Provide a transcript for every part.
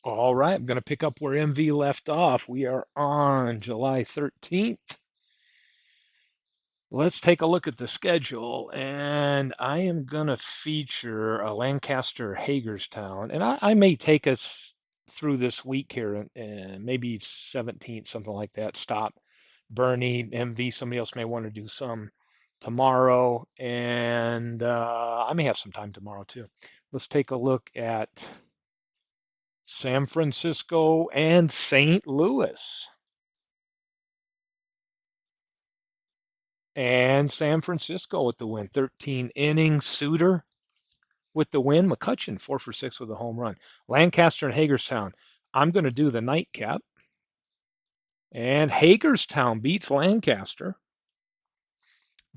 All right, I'm going to pick up where MV left off. We are on July 13th. Let's take a look at the schedule, and I am going to feature a Lancaster Hagerstown, and I may take us through this week here, and maybe 17th, something like that. Stop Bernie, MV. Somebody else may want to do some tomorrow, and I may have some time tomorrow too. Let's take a look at San Francisco and St. Louis. And San Francisco with the win. 13 innings. Suter with the win. McCutcheon 4 for 6 with a home run. Lancaster and Hagerstown. I'm going to do the nightcap. And Hagerstown beats Lancaster.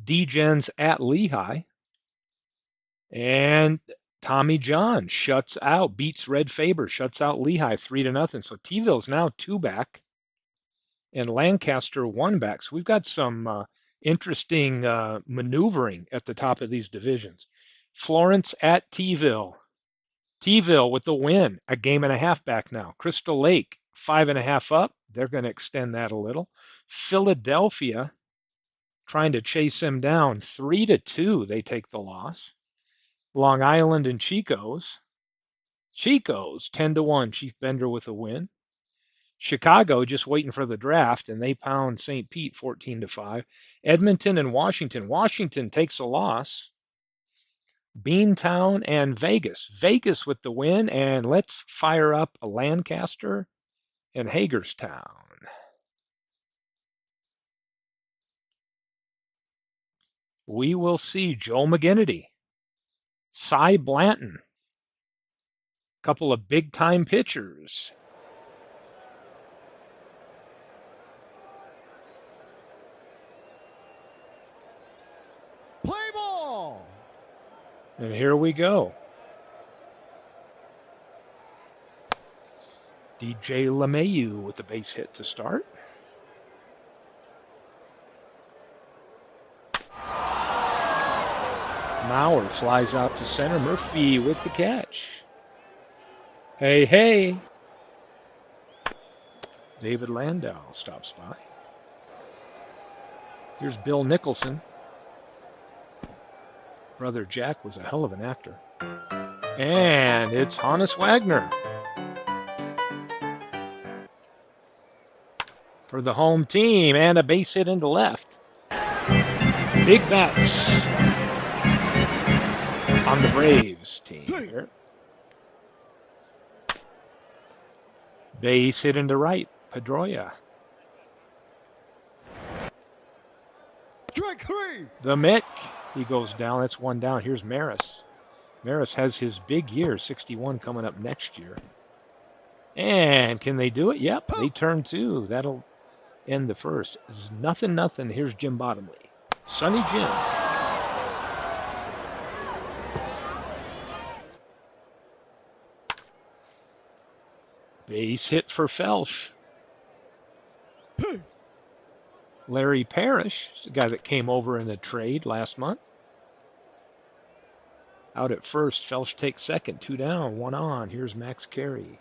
Degens at Lehigh. And Tommy John beats Red Faber, shuts out Lehigh 3-0. So T-Ville's now 2 back. And Lancaster 1 back. So we've got some interesting maneuvering at the top of these divisions. Florence at T-Ville. T-Ville with the win, a game and a half back now. Crystal Lake 5.5 up. They're going to extend that a little. Philadelphia trying to chase them down 3-2. They take the loss. Long Island and Chico's 10-1. Chief Bender with a win. Chicago just waiting for the draft, and they pound St. Pete 14-5. Edmonton and Washington. Washington takes a loss. Beantown and Vegas. Vegas with the win, and let's fire up a Lancaster and Hagerstown. We will see Joe McGinnity, Cy Blanton, a couple of big-time pitchers. Play ball! And here we go. DJ LeMahieu with the base hit to start. Mauer flies out to center. Murphy with the catch. Hey, hey. David Landau stops by. Here's Bill Nicholson. Brother Jack was a hell of an actor. And it's Hannes Wagner for the home team, and a base hit into left. Big bats on the Braves team here. Base hit into right, Pedroia. Strike 3. The Mick, he goes down. That's one down. Here's Maris. Maris has his big year, 61 coming up next year. And can they do it? Yep, they turn 2. That'll end the first. It's nothing. Here's Jim Bottomley. Sonny Jim. Base hit for Felsch. Larry Parrish, the guy that came over in the trade last month. Out at first, Felsch takes second. 2 down, 1 on. Here's Max Carey.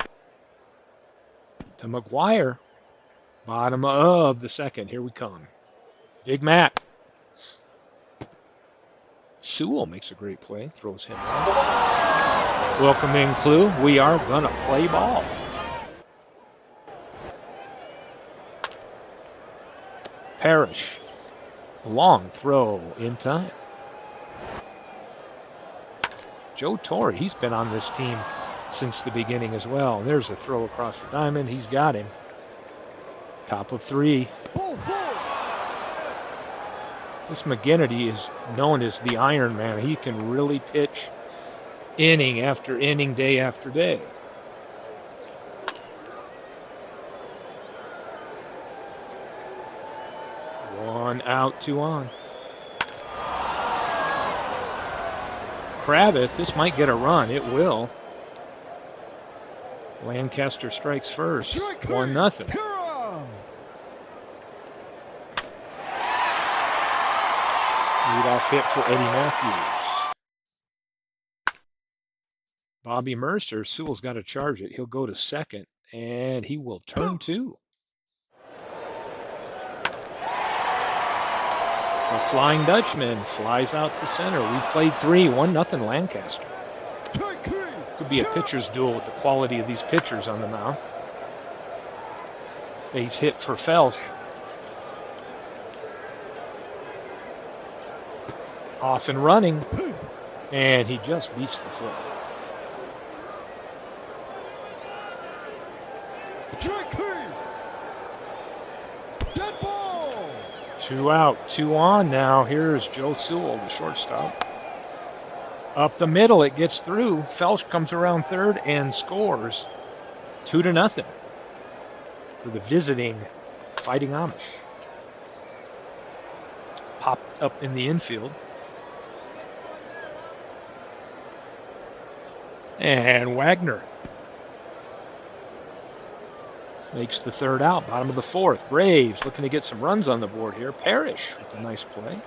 To McGuire. Bottom of the second. Here we come. Big Mac. Sewell makes a great play. Throws him out. Welcome in, Clue. We are going to play ball. Parrish. Long throw in time. Joe Torre, he's been on this team since the beginning as well. There's a throw across the diamond. He's got him. Top of 3. This McGinnity is known as the Iron Man. He can really pitch inning after inning, day after day. One out, 2 on. Kravitz, this might get a run. It will. Lancaster strikes first. 1-0. Leadoff hit for Eddie Matthews. Bobby Mercer, Sewell's got to charge it. He'll go to second, and he will turn two. The Flying Dutchman flies out to center. We played 3, 1-0 Lancaster. Could be a pitcher's duel with the quality of these pitchers on the mound. Base hit for Felsch. Off and running, and he just beats the foot. Dead ball. 2 out, 2 on now. Here's Joe Sewell, the shortstop. Up the middle, it gets through. Felsch comes around third and scores 2-0 for the visiting Fighting Amish. Popped up in the infield. And Wagner makes the third out, bottom of the fourth. Braves looking to get some runs on the board here. Parrish with a nice play.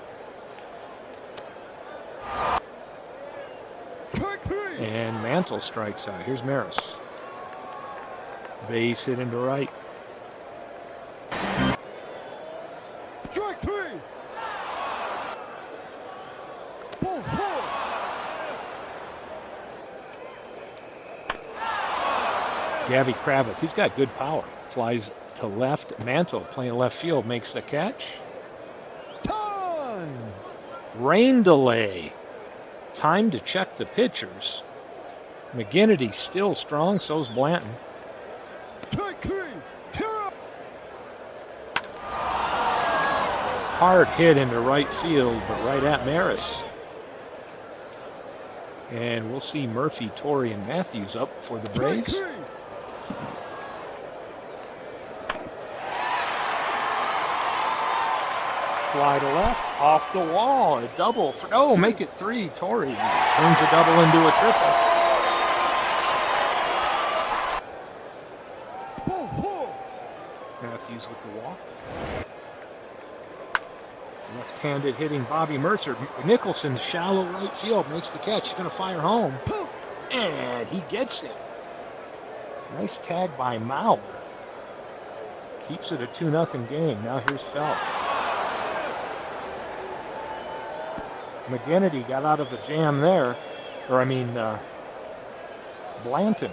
And Mantle strikes out. Here's Maris. Base hit into right. Strike 3. Ball 4. Gavy Kravitz, he's got good power. Flies to left. Mantle playing left field makes the catch. Time. Rain delay. Time to check the pitchers. McGinnity still strong, so's Blanton. Strike 3. Hard hit into right field, but right at Maris. And we'll see Murphy, Torrey, and Matthews up for the Braves. Fly to left, off the wall, a double. Make it 3. Torrey turns a double into a triple. Matthews with the walk. Left-handed hitting Bobby Mercer. Nicholson, shallow right field, makes the catch. He's going to fire home. And he gets it. Nice tag by Mauer. Keeps it a 2-0 game. Now here's Phelps. McGinnity got out of the jam there. Blanton.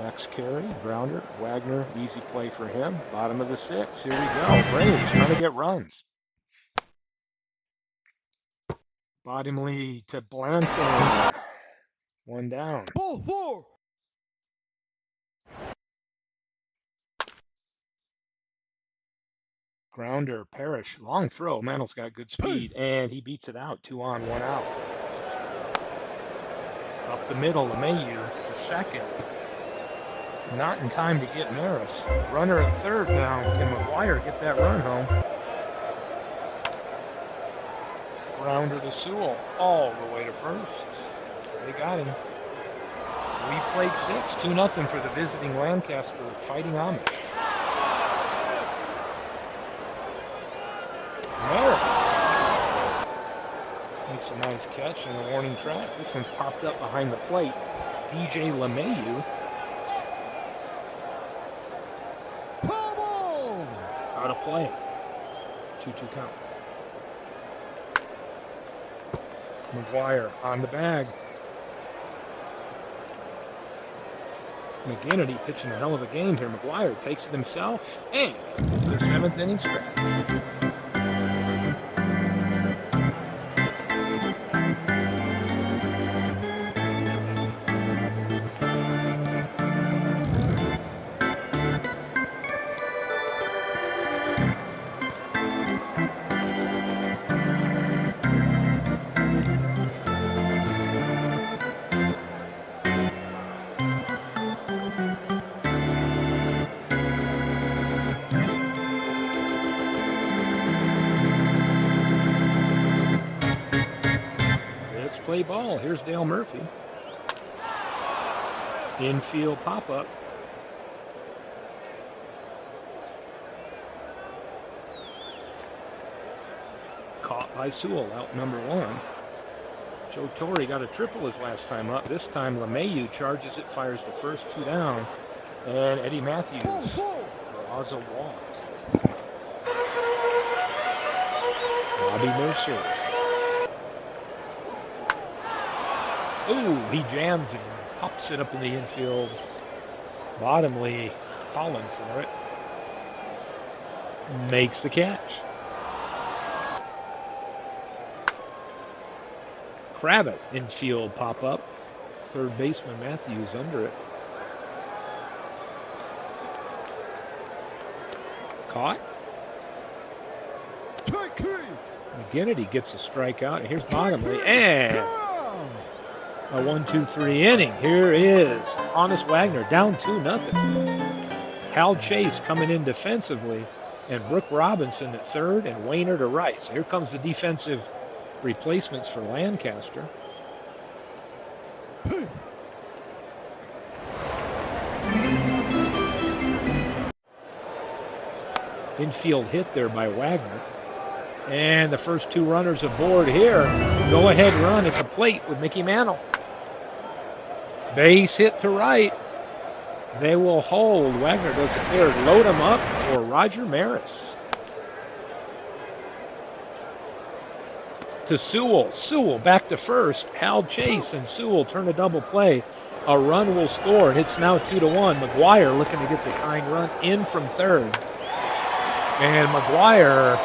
Next carry, grounder, Wagner, easy play for him. Bottom of the 6th, here we go. Braves trying to get runs. Bottomly to Blanton. 1 down. Ball 4. Grounder, Parrish, long throw. Mantle's got good speed, and he beats it out. 2 on, 1 out. Up the middle, LeMahieu to second. Not in time to get Maris. Runner at third now. Can McGuire get that run home? Grounder to Sewell, all the way to first. They got him. We played 6, 2-0 for the visiting Lancaster Fighting Amish. Maris makes a nice catch in the warning track. This one's popped up behind the plate. DJ LeMahieu. Out of play. 2-2 count. McGuire on the bag. McGinnity pitching a hell of a game here. McGuire takes it himself, and it's a 7th inning stretch. Play ball. Here's Dale Murphy. Infield pop-up. Caught by Sewell, out number one. Joe Torre got a triple his last time up. This time LeMahieu charges it, fires the first, 2 down. And Eddie Matthews draws a walk. Bobby Mercer. Ooh, he jams and pops it up in the infield. Bottomley calling for it. Makes the catch. Kravitz infield pop up. Third baseman Matthews under it. Caught. McGinnity gets a strikeout. And here's Bottomley. And a 1-2-3 inning. Here is Honus Wagner down 2-0. Hal Chase coming in defensively. And Brooke Robinson at third and Wainer to right. So here comes the defensive replacements for Lancaster. Infield hit there by Wagner. And the first 2 runners aboard here. Go ahead run at the plate with Mickey Mantle. Base hit to right. They will hold. Wagner does it third. Load him up for Roger Maris. To Sewell. Sewell back to first. Hal Chase and Sewell turn a double play. A run will score, and it's now 2-1. McGuire looking to get the tying run in from third. And McGuire,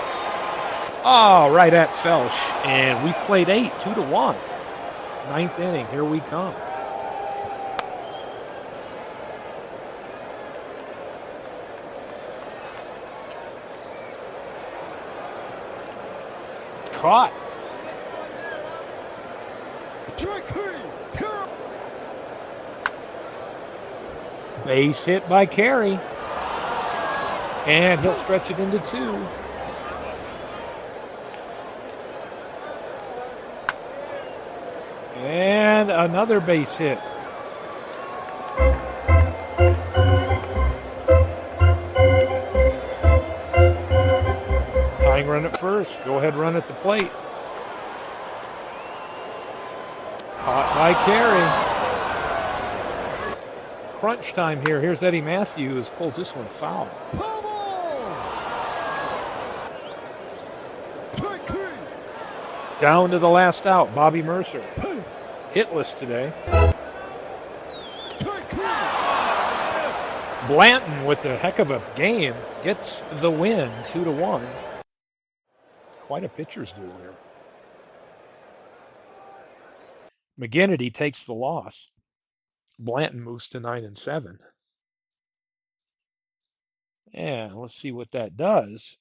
right at Felsch. And we've played 8, 2-1. 9th inning, here we come. Caught. Base hit by Carey. And he'll stretch it into 2. And another base hit. Tying run at first. Go ahead, run at the plate. Caught by Carey. Crunch time here. Here's Eddie Matthews. Pulls this one foul. Down to the last out. Bobby Mercer. Hitless today. Blanton with a heck of a game gets the win, 2-1. Quite a pitcher's duel here. McGinnity takes the loss. Blanton moves to 9-7. And let's see what that does.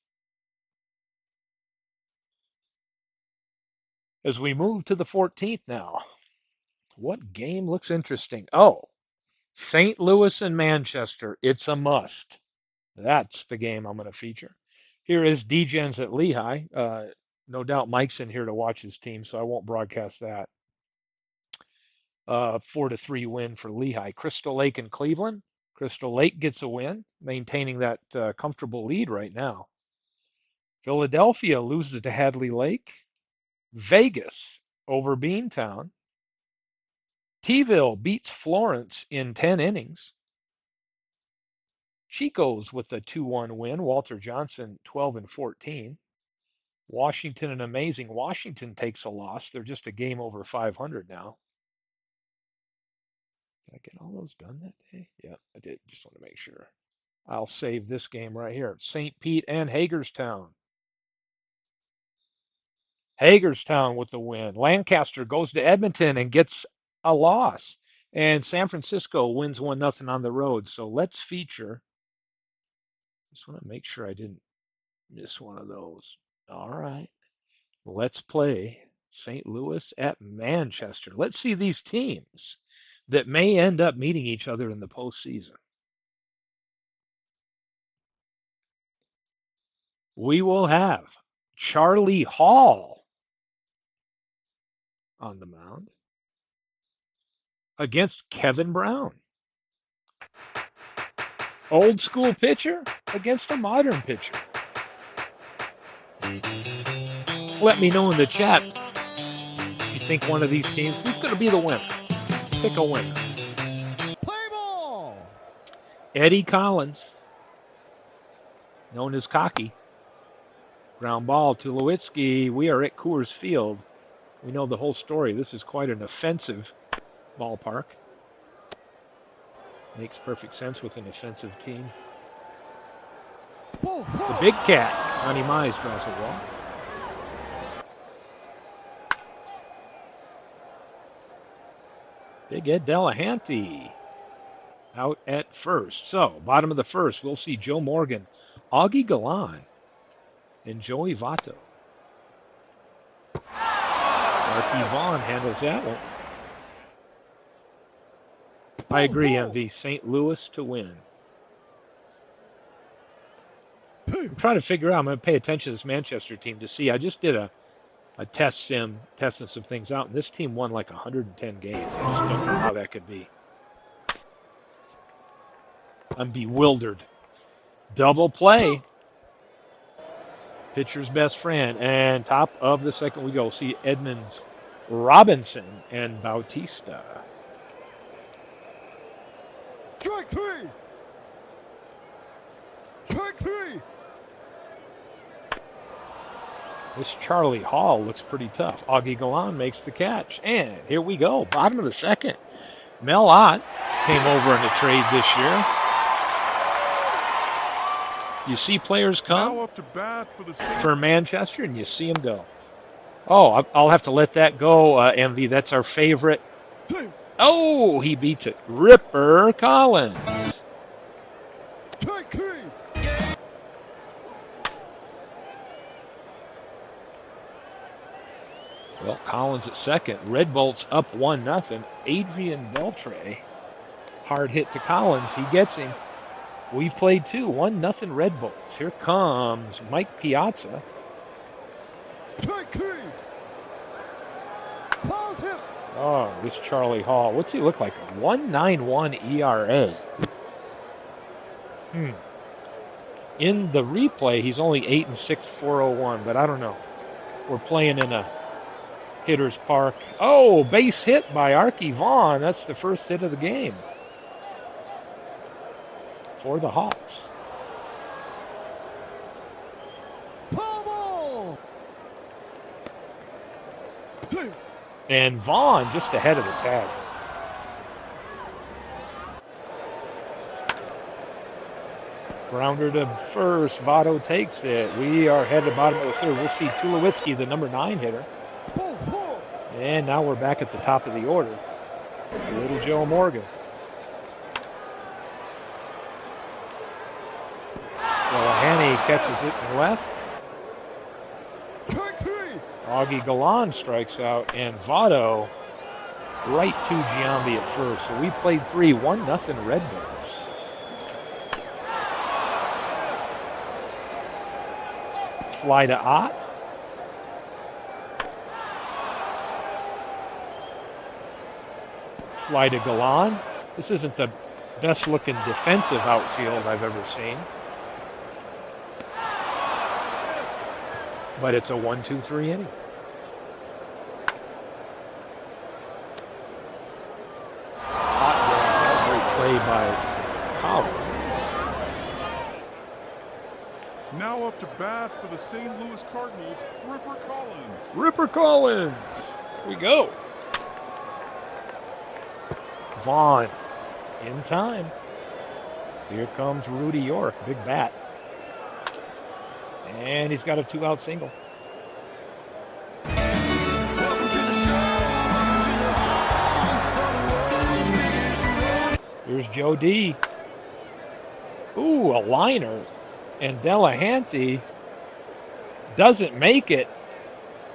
As we move to the 14th now, what game looks interesting? Oh, St. Louis and Manchester. It's a must. That's the game I'm going to feature. Here is D-Gens at Lehigh. No doubt Mike's in here to watch his team, so I won't broadcast that. 4-3 win for Lehigh. Crystal Lake and Cleveland. Crystal Lake gets a win, maintaining that comfortable lead right now. Philadelphia loses to Hadley Lake. Vegas over Beantown. T-ville beats Florence in 10 innings. Chico's with a 2-1 win. Walter Johnson 12-14. Washington, an amazing. Washington takes a loss. They're just a game over 500 now. Did I get all those done that day? Yeah, I did. Just want to make sure. I'll save this game right here. St. Pete and Hagerstown. Hagerstown with the win. Lancaster goes to Edmonton and gets a loss. And San Francisco wins 1-0 on the road. So let's feature. Just want to make sure I didn't miss one of those. All right. Let's play St. Louis at Manchester. Let's see these teams that may end up meeting each other in the postseason. We will have Charlie Hall on the mound against Kevin Brown. Old school pitcher against a modern pitcher. Let me know in the chat if you think one of these teams, who's going to be the winner? Pick a winner. Play ball. Eddie Collins, known as Cocky. Ground ball to Lewitsky. We are at Coors Field. We know the whole story. This is quite an offensive ballpark. Makes perfect sense with an offensive team. Ball The four. big cat, Johnny Mize, draws a walk. Big Ed Delahanty out at first. So, bottom of the first, we'll see Joe Morgan, Augie Galan, and Joey Votto. Marky Vaughn handles that one. I agree, MV. St. Louis to win. I'm trying to figure out. I'm going to pay attention to this Manchester team to see. I just did a test sim, testing some things out, and this team won like 110 games. I just don't know how that could be. I'm bewildered. Double play. Pitcher's best friend. And top of the second we go. See Edmonds, Robinson, and Bautista. Strike three. Strike three. This Charlie Hall looks pretty tough. Augie Galan makes the catch. And here we go. Bottom of the second. Mel Ott came over in a trade this year. You see players come Now up to bat for Manchester, and you see them go. Oh, I'll have to let that go, MV. That's our favorite. Oh, he beats it. Ripper Collins. Strike three. Well, Collins at second. Red Bolts up 1-0. Adrian Beltre. Hard hit to Collins. He gets him. We've played 1-0 Red Bolts. Here comes Mike Piazza. Strike three. Fouled him. Oh, this Charlie Hall. What's he look like? A 1.91 ERA. In the replay, he's only 8-6, 4.01, but I don't know. We're playing in a hitter's park. Oh, base hit by Arky Vaughn. That's the first hit of the game for the Hawks. Foul ball. Two. And Vaughn just ahead of the tag. Grounder to first. Votto takes it. We are headed bottom of the third. We'll see Tulowitzki, the number 9 hitter. Ball four. And now we're back at the top of the order. Little Joe Morgan. Delahanty catches it in left. Strike three. Augie Galan strikes out, and Votto right to Giambi at first. So we played 1-0 Red Bulls. Fly to Ott. Fly to Galan. This isn't the best looking defensive outfield I've ever seen. But it's a 1-2-3 inning. Hot goes out. Great play by Collins. Now up to bat for the St. Louis Cardinals, Ripper Collins. Ripper Collins. Here we go. Vaughn in time. Here comes Rudy York. Big bat. And he's got a 2-out single. Here's Joe D. Ooh, a liner. And Delahanty doesn't make it.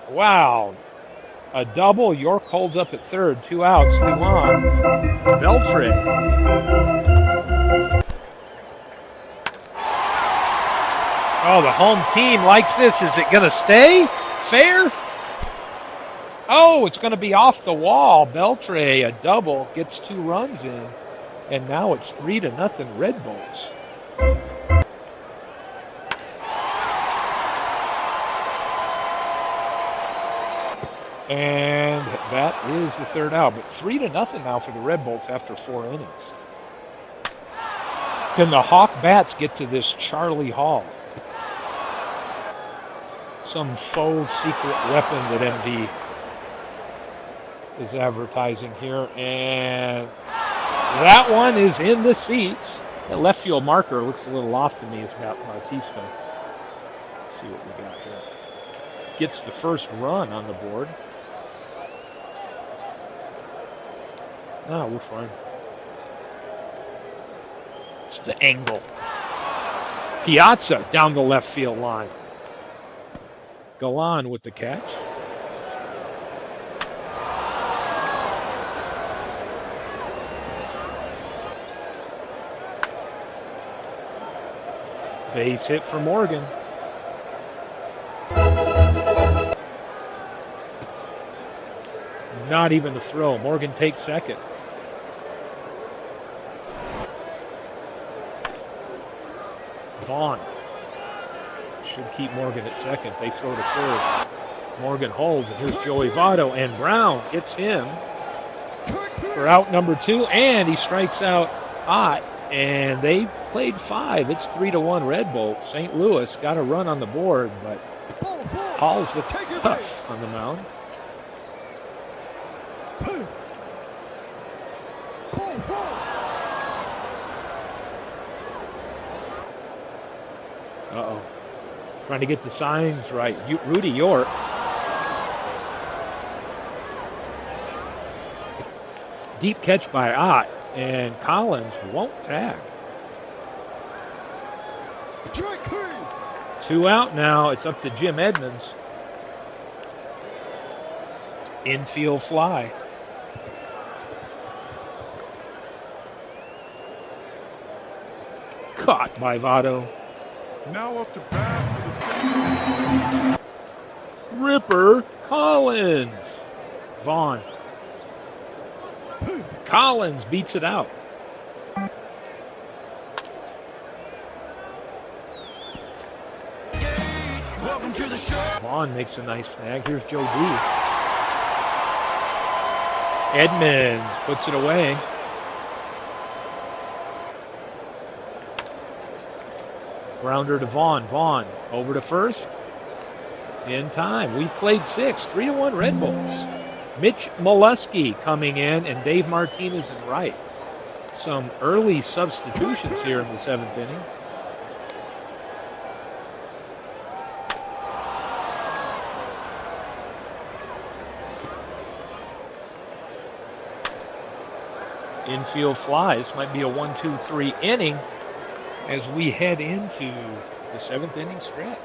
Wow. A double. York holds up at third. 2 outs, 2 on. Beltre. Oh, the home team likes this. Is it going to stay fair? Oh, it's going to be off the wall. Beltre, a double, gets 2 runs in. And now it's 3-0 Red Bulls. And that is the third out. But 3-0 now for the Red Bolts after 4 innings. Can the Hawk Bats get to this Charlie Hall? Some faux secret weapon that MV is advertising here. And that one is in the seats. That left field marker looks a little off to me. It's about Bautista. Let's see what we got here. Gets the first run on the board. No, we're fine. It's the angle. Piazza down the left field line. Galan with the catch. Base hit for Morgan. Not even the throw. Morgan takes second. Vaughn should keep Morgan at second. They throw to third. Morgan holds, and here's Joey Votto, and Brown gets him for out number 2, and he strikes out Ott, and they played 5. It's 3-1 Red Bolt. St. Louis got a run on the board, but Hall's looked tough on the mound. Uh-oh. Trying to get the signs right. Rudy York. Deep catch by Ott, and Collins won't tag. 2 out now. It's up to Jim Edmonds. Infield fly. Caught by Votto. Now up to bat for the St. Ripper Collins. Vaughn. Collins beats it out. Vaughn makes a nice snag. Here's Joe D. Edmonds puts it away. Grounder to Vaughn. Vaughn over to first. In time. We've played 6. 3-1 Red Bulls. Mitch Molesky coming in, and Dave Martinez in right. Some early substitutions here in the 7th inning. Infield flies. Might be a 1-2-3 inning as we head into the 7th inning stretch.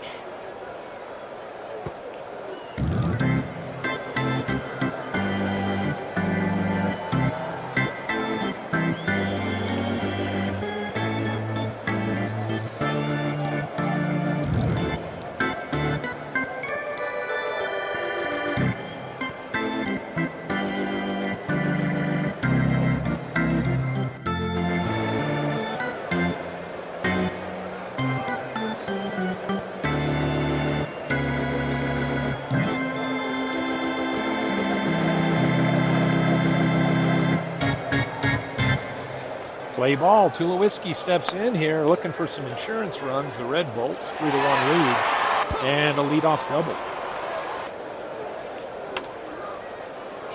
Play ball. Tulowitzki steps in here looking for some insurance runs. The Red Bolts 3-1 lead and a leadoff double.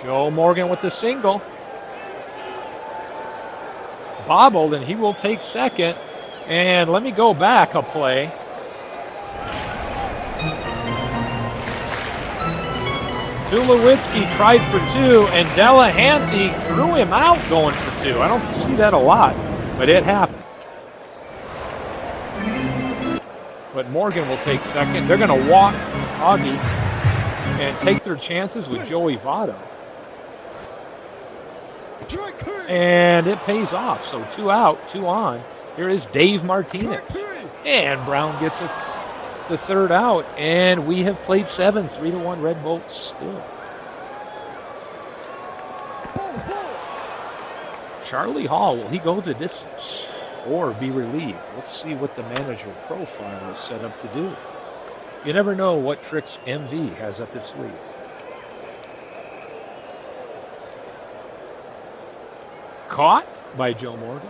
Joe Morgan with the single. Bobbled, and he will take second. And let me go back a play. Tulowitzki tried for 2, and Delahanty threw him out going for 2. I don't see that a lot, but it happened. But Morgan will take second. They're going to walk Augie and take their chances with Joey Votto. And it pays off. So 2 out, 2 on. Here is Dave Martinez. And Brown gets it. The 3rd out, and we have played 7. 3-1 Red Bolts still. Charlie Hall, will he go the distance or be relieved? Let's see what the manager profile is set up to do. You never know what tricks MV has up his sleeve. Caught by Joe Morgan.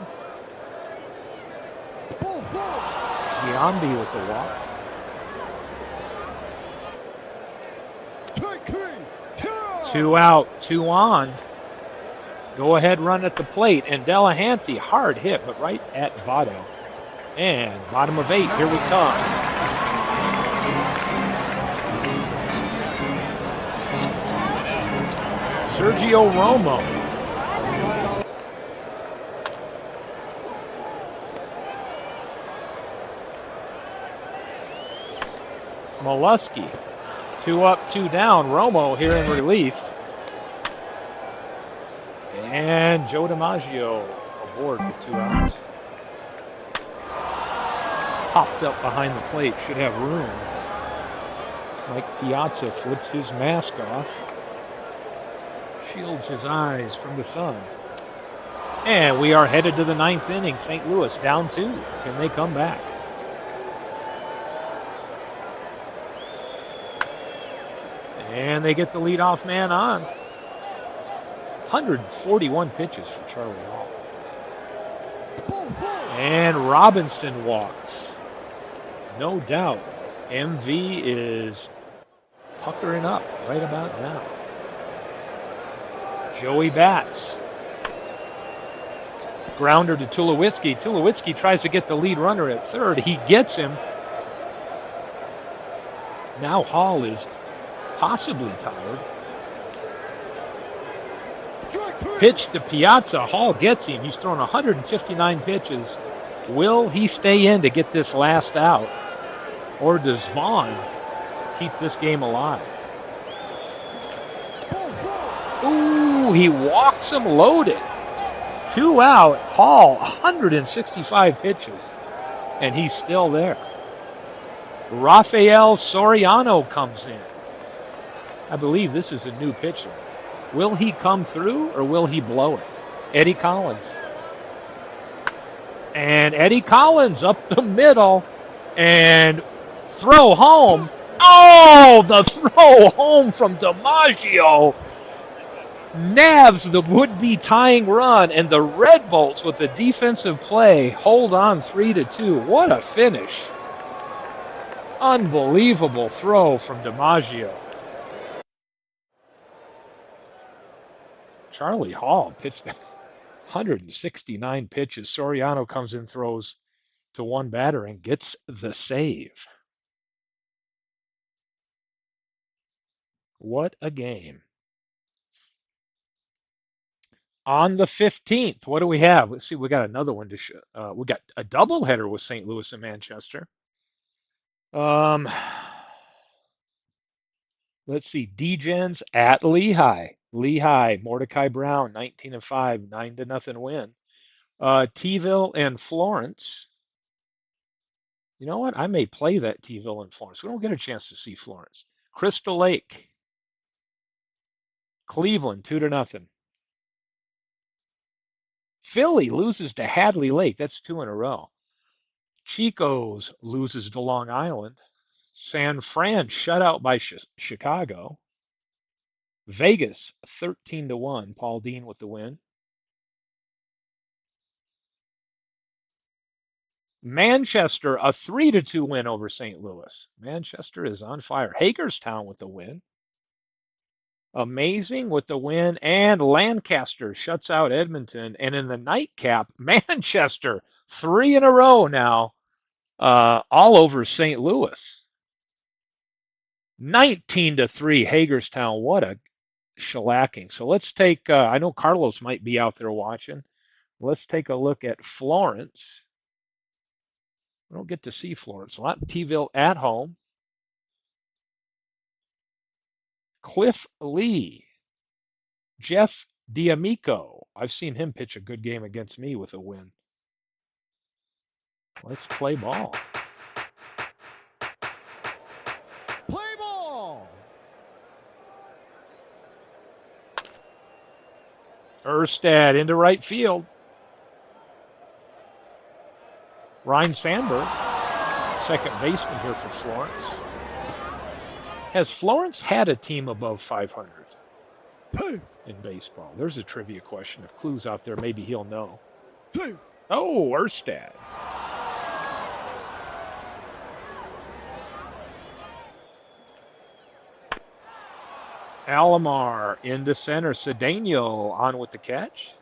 Giambi with a walk. Two out, two on. Go ahead run at the plate. And Delahanty, hard hit, but right at Votto. And bottom of 8, here we come. Sergio Romo. Molesky. 2 up, 2 down. Romo here in relief. And Joe DiMaggio aboard with 2 outs. Popped up behind the plate, should have room. Mike Piazza flips his mask off. Shields his eyes from the sun. And we are headed to the 9th inning. St. Louis down 2. Can they come back? And they get the leadoff man on. 141 pitches for Charlie Hall. And Robinson walks. No doubt. MV is puckering up right about now. Joey bats. Grounder to Tulowitzki. Tulowitzki tries to get the lead runner at third. He gets him. Now Hall is possibly tired. Pitch to Piazza. Hall gets him. He's thrown 159 pitches. Will he stay in to get this last out? Or does Vaughn keep this game alive? Ooh, he walks him loaded. 2 out. Hall, 165 pitches. And he's still there. Rafael Soriano comes in. I believe this is a new pitcher. Will he come through or will he blow it? Eddie Collins. And Eddie Collins up the middle and throw home. Oh, the throw home from DiMaggio nabs the would-be tying run, and the Red Bolts with the defensive play hold on 3-2. What a finish. Unbelievable throw from DiMaggio. Charlie Hall pitched 169 pitches. Soriano comes in, throws to one batter, and gets the save. What a game. On the 15th, what do we have? Let's see, we got another one to show. We got a doubleheader with St. Louis and Manchester. Let's see, D-Gens at Lehigh. Lehigh, Mordecai Brown, 19-5, 9-0 win. T-ville and Florence. You know what? I may play that T-ville and Florence. We don't get a chance to see Florence. Crystal Lake. Cleveland, 2-0. Philly loses to Hadley Lake. That's 2 in a row. Chico's loses to Long Island. San Fran shut out by Chicago. Vegas, 13-1. Paul Dean with the win. Manchester, a 3-2 win over St. Louis. Manchester is on fire. Hagerstown with the win. Amazing with the win. And Lancaster shuts out Edmonton. And in the nightcap, Manchester, 3 in a row now, all over St. Louis. 19-3, Hagerstown. What a shellacking. So let's take, I know Carlos might be out there watching. Let's take a look at Florence. We don't get to see Florence a lot. T-ville at home. Cliff Lee. Jeff D'Amico. I've seen him pitch a good game against me with a win. Let's play ball. Play ball! Erstad into right field. Ryan Sandberg, second baseman here for Florence. Has Florence had a team above 500? in baseball? There's a trivia question. If Clue's out there, maybe he'll know. Oh, Erstad. Alomar into center. Cedeno on with the catch.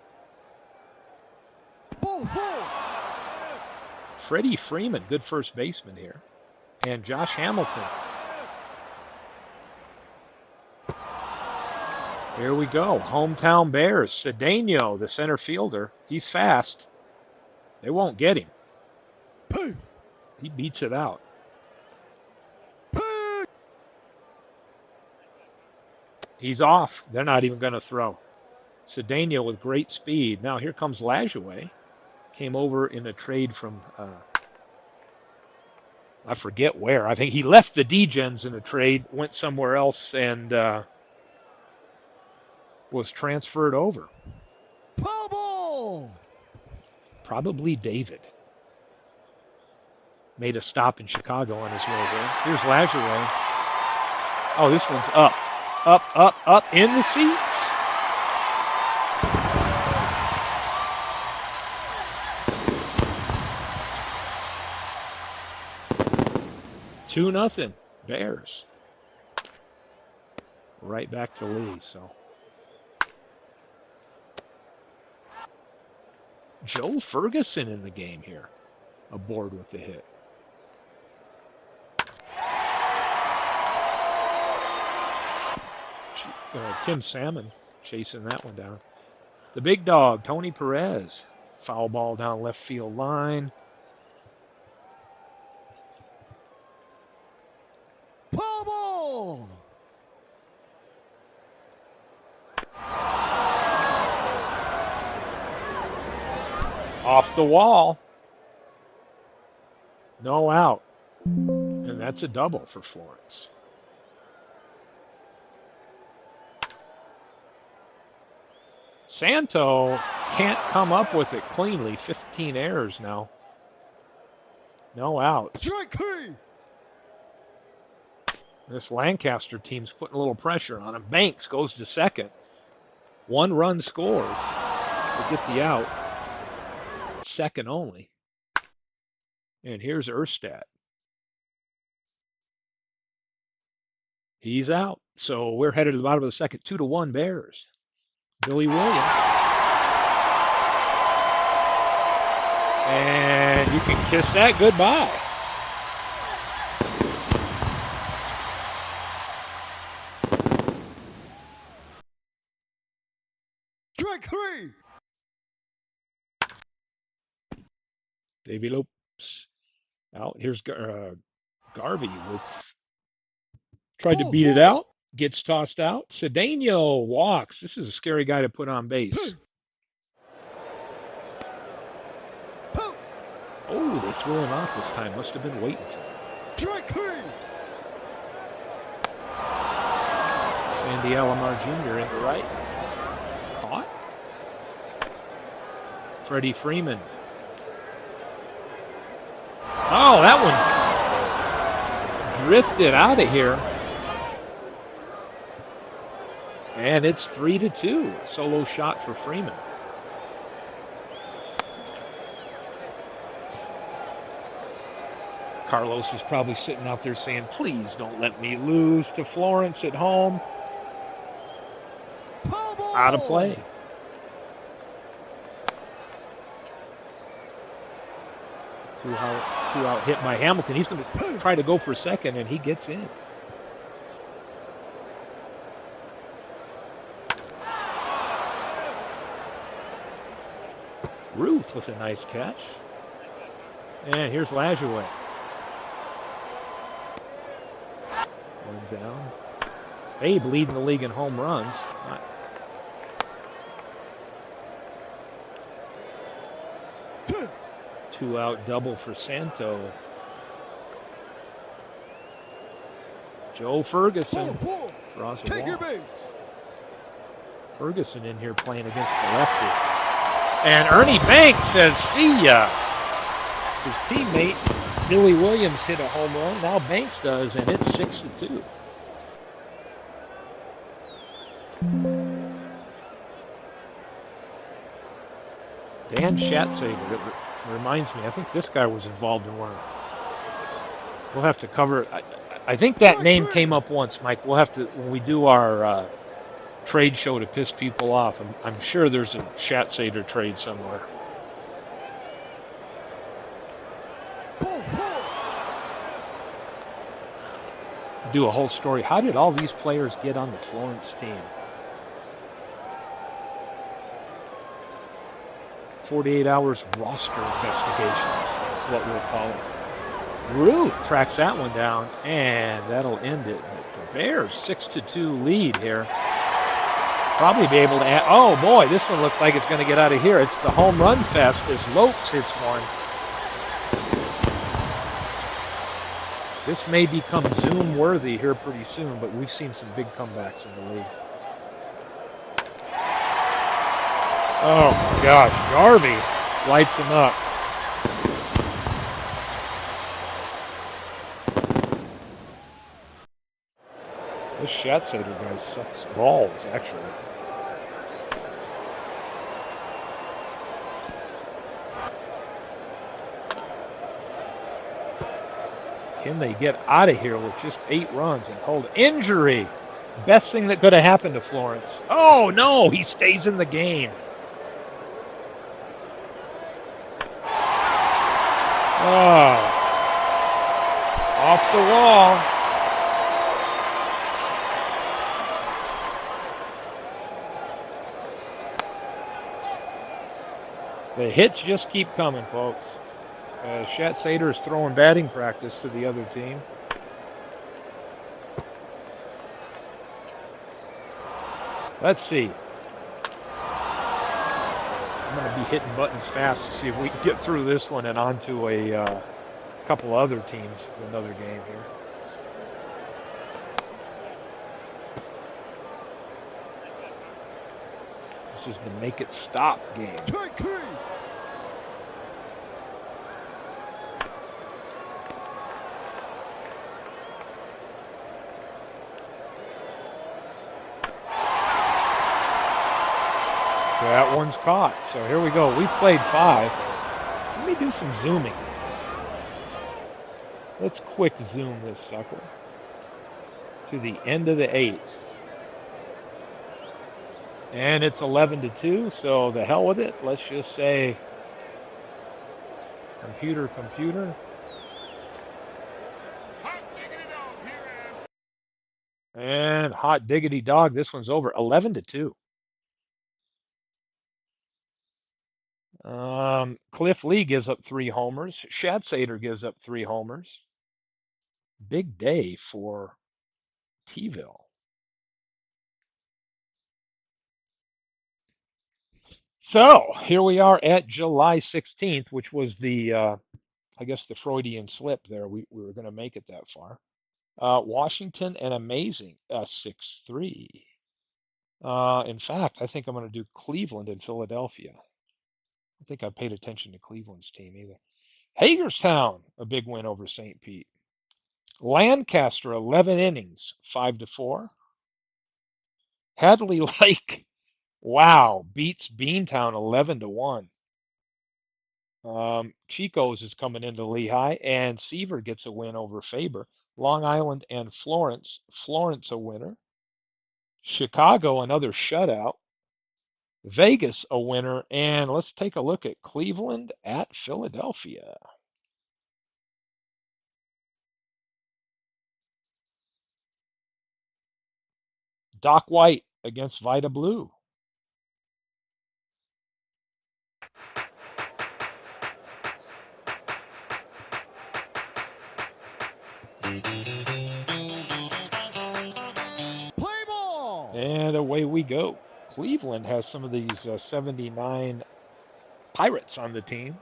Freddie Freeman, good first baseman here. And Josh Hamilton. Here we go. Hometown Bears. Cedeno, the center fielder. He's fast. They won't get him. He beats it out. He's off. They're not even going to throw. Cedeno with great speed. Now here comes Lajoie. Came over in a trade from, I forget where. I think he left the D-Gens in a trade, went somewhere else, and was transferred over. Probably David. Made a stop in Chicago on his way there. Here's Lajoie. Oh, this one's up. Up, in the seats. Two nothing, Bears. Right back to Lee, so. Joe Ferguson in the game here, aboard with the hit. Tim Salmon chasing that one down. The big dog, Tony Perez. Foul ball down left field line. Ball! Off the wall. No out. And that's a double for Florence. Santo can't come up with it cleanly. 15 errors now. No outs. Strike three! This Lancaster team's putting a little pressure on him. Banks goes to second. One run scores. They get the out. Second only. And here's Erstad. He's out. So we're headed to the bottom of the second. 2-1 Bears. Billy Williams. And you can kiss that goodbye. Strike three! Davey Lopes out. Here's Garvey with tried to beat it out. Gets tossed out. Cedeno walks. This is a scary guy to put on base. Oh, they threw him out this time. Must have been waiting for him. Strike three! Sandy Alomar Jr. in the right. Caught. Freddie Freeman. Oh, that one drifted out of here. And it's 3-2. Solo shot for Freeman. Carlos is probably sitting out there saying, please don't let me lose to Florence at home. Out of play. Two out hit by Hamilton. He's going to try to go for second, and he gets in. Ruth with a nice catch. And here's Lajoie. One down. Babe leading the league in home runs. Two out double for Santo. Joe Ferguson draws a walk. Ferguson in here playing against the lefty. And Ernie Banks says, see ya. His teammate, Billy Williams, hit a home run. Now Banks does, and it's 6-2. Dan Schatzeder. It reminds me. I think this guy was involved in one. We'll have to cover. I think that name came up once, Mike. We'll have to when we do our trade show to piss people off. I'm sure there's a Schatzeder trade somewhere. Do a whole story. How did all these players get on the Florence team? 48 hours roster investigations. That's what we'll call it. Rue tracks that one down, and that'll end it. The Bears 6-2 lead here. Probably be able to add. Oh boy, this one looks like it's going to get out of here. It's the home run fest as Lopes hits one. This may become Zoom worthy here pretty soon, but we've seen some big comebacks in the league. Oh my gosh, Garvey lights him up. This Schatzeder guy sucks balls, actually. Can they get out of here with just 8 runs and hold injury? Best thing that could have happened to Florence. Oh no, he stays in the game. Oh, off the wall. The hits just keep coming, folks. Schatzeder is throwing batting practice to the other team. Let's see. I'm going to be hitting buttons fast to see if we can get through this one and onto a couple other teams for another game here. This is the make it stop game. That one's caught. So here we go. We played 5. Let me do some zooming. Let's quick zoom this sucker to the end of the 8th. And it's 11-2, so the hell with it. Let's just say computer. And hot diggity dog, this one's over. 11-2. Cliff Lee gives up 3 homers. Schatzeder gives up 3 homers. Big day for T-ville. So here we are at July 16th, which was the, I guess, the Freudian slip there. We were going to make it that far. Washington and amazing 6-3. In fact, I think I'm going to do Cleveland and Philadelphia. I think I paid attention to Cleveland's team either. Hagerstown, a big win over St. Pete. Lancaster, 11 innings, 5-4. Hadley Lake, wow, beats Beantown 11-1. Chico's is coming into Lehigh, and Seaver gets a win over Faber. Long Island and Florence. Florence a winner. Chicago, another shutout. Vegas, a winner. And let's take a look at Cleveland at Philadelphia. Doc White against Vida Blue. Play ball! And away we go. Cleveland has some of these 79 Pirates on the team.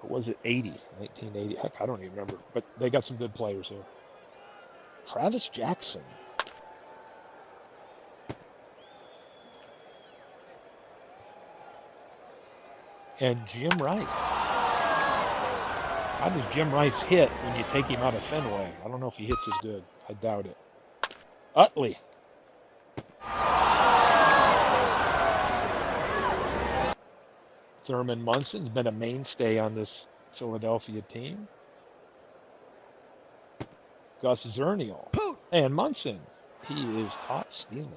Or was it 80? 1980? Heck, I don't even remember. But they got some good players here. Travis Jackson. And Jim Rice. How does Jim Rice hit when you take him out of Fenway? I don't know if he hits as good. I doubt it. Utley. Thurman Munson's been a mainstay on this Philadelphia team. Gus Zernial and Munson. He is caught stealing.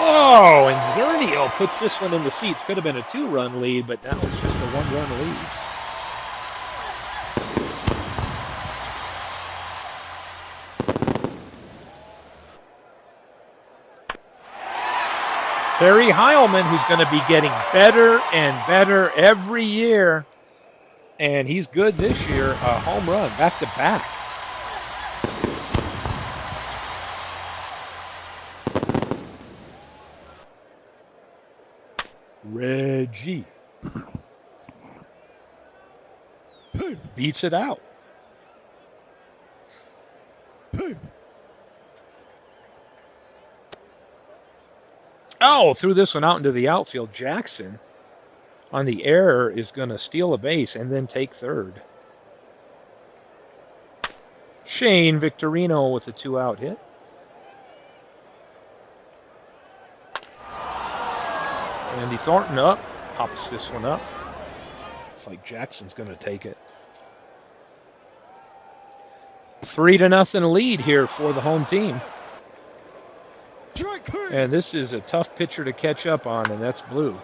Oh, and Zernial puts this one in the seats. Could have been a 2-run lead, but now it's just a 1-run lead. Harry Heilman, who's going to be getting better and better every year. And he's good this year. A home run, back to back. Reggie beats it out. Oh, threw this one out into the outfield. Jackson on the error is going to steal a base and then take third. Shane Victorino with a 2-out hit. Andy Thornton up, pops this one up. It's like Jackson's going to take it. 3-0 lead here for the home team. And this is a tough pitcher to catch up on, and that's Blue.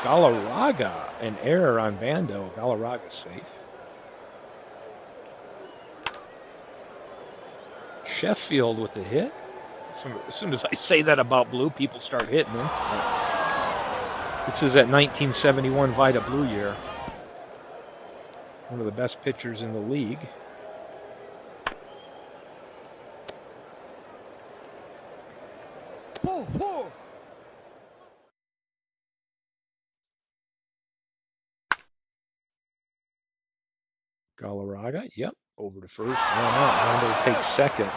Galarraga, an error on Bando. Galarraga's safe. Sheffield with a hit. As soon as I say that about Blue, people start hitting him. This is that 1971 Vida Blue year. One of the best pitchers in the league. Ball 4. Galarraga, yep, over to first. 1 out. Rondo takes second.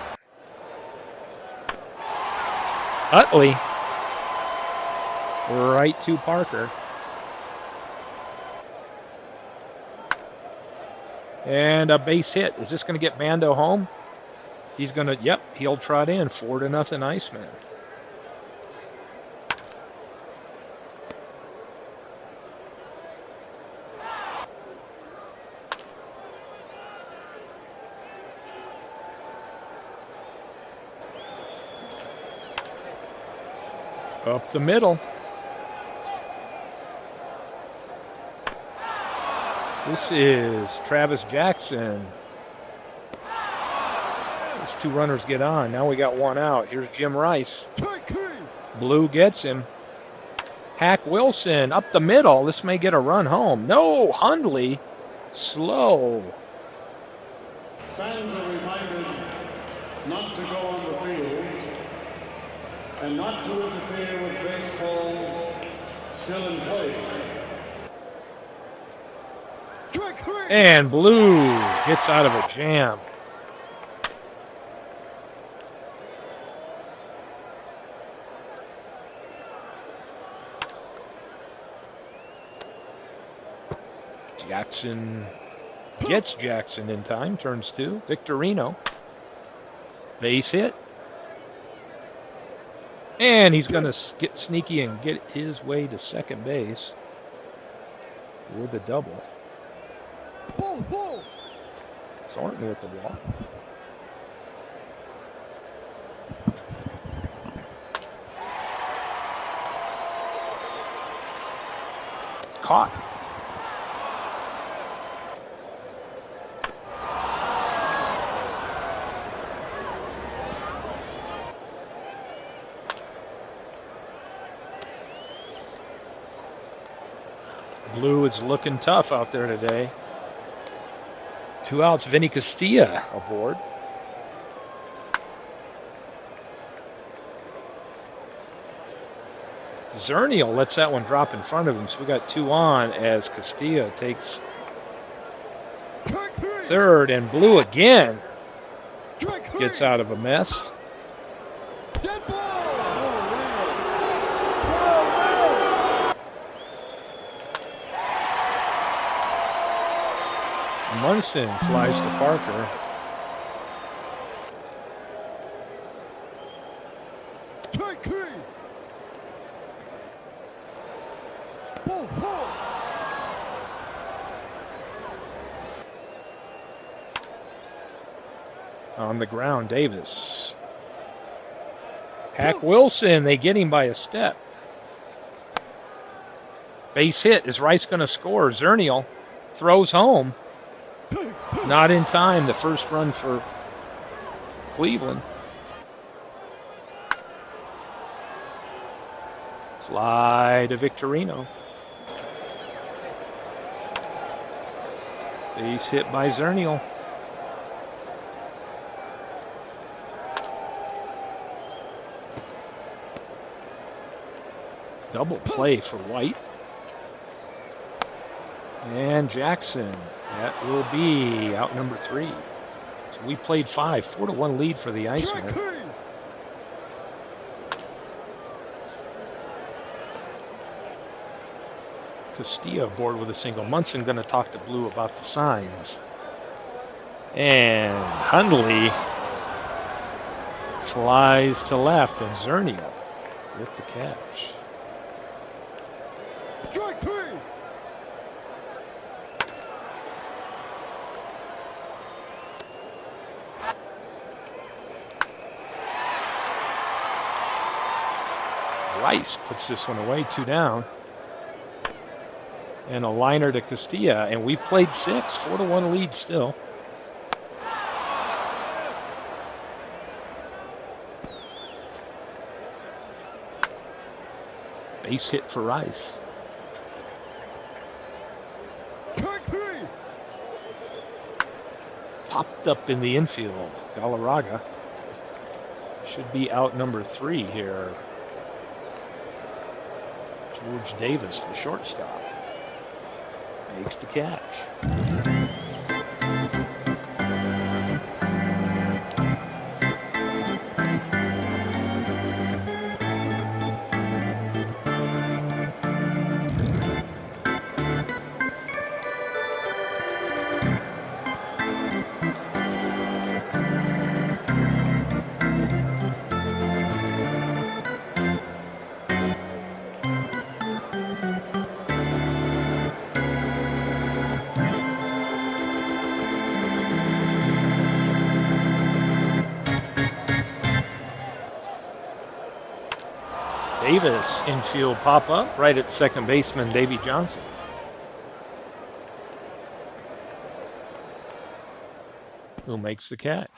Utley, right to Parker. And a base hit. Is this going to get Bando home? He's going to, yep, he'll trot in. 4-0 Iceman. Up the middle. This is Travis Jackson. Those 2 runners get on. Now we got 1 out. Here's Jim Rice. Blue gets him. Hack Wilson up the middle. This may get a run home. No, Hundley. Slow. Fans are reminded not to go on the field and not to interfere with baseballs still in play. And Blue gets out of a jam. Jackson gets Jackson in time, turns 2. Victorino. Base hit. And he's going to get sneaky and get his way to second base with a double. Thornton with the walk. Caught. Blue is looking tough out there today. 2 outs, Vinny Castilla aboard. Zernial lets that one drop in front of him, so we got 2 on as Castilla takes third, and Blue again gets out of a mess. Munson flies to Parker. Take key. Ball four. On the ground, Davis. Hack Wilson, they get him by a step. Base hit. Is Rice going to score? Zernial throws home. Not in time. The first run for Cleveland. Fly to Victorino. Base hit by Zernial. Double play for White. And Jackson. That will be out number 3. So we played 5. 4-1 lead for the Icemen. Castilla aboard with a single. Munson going to talk to Blue about the signs. And Hundley flies to left, and Zernial with the catch. Strike 3. Rice puts this one away, 2 down. And a liner to Castilla, and we've played 6, 4-1 lead still. Base hit for Rice. Strike 3. Popped up in the infield. Galarraga should be out number 3 here. George Davis, the shortstop, makes the catch. Davis infield pop-up right at second baseman Davy Johnson. Who makes the catch.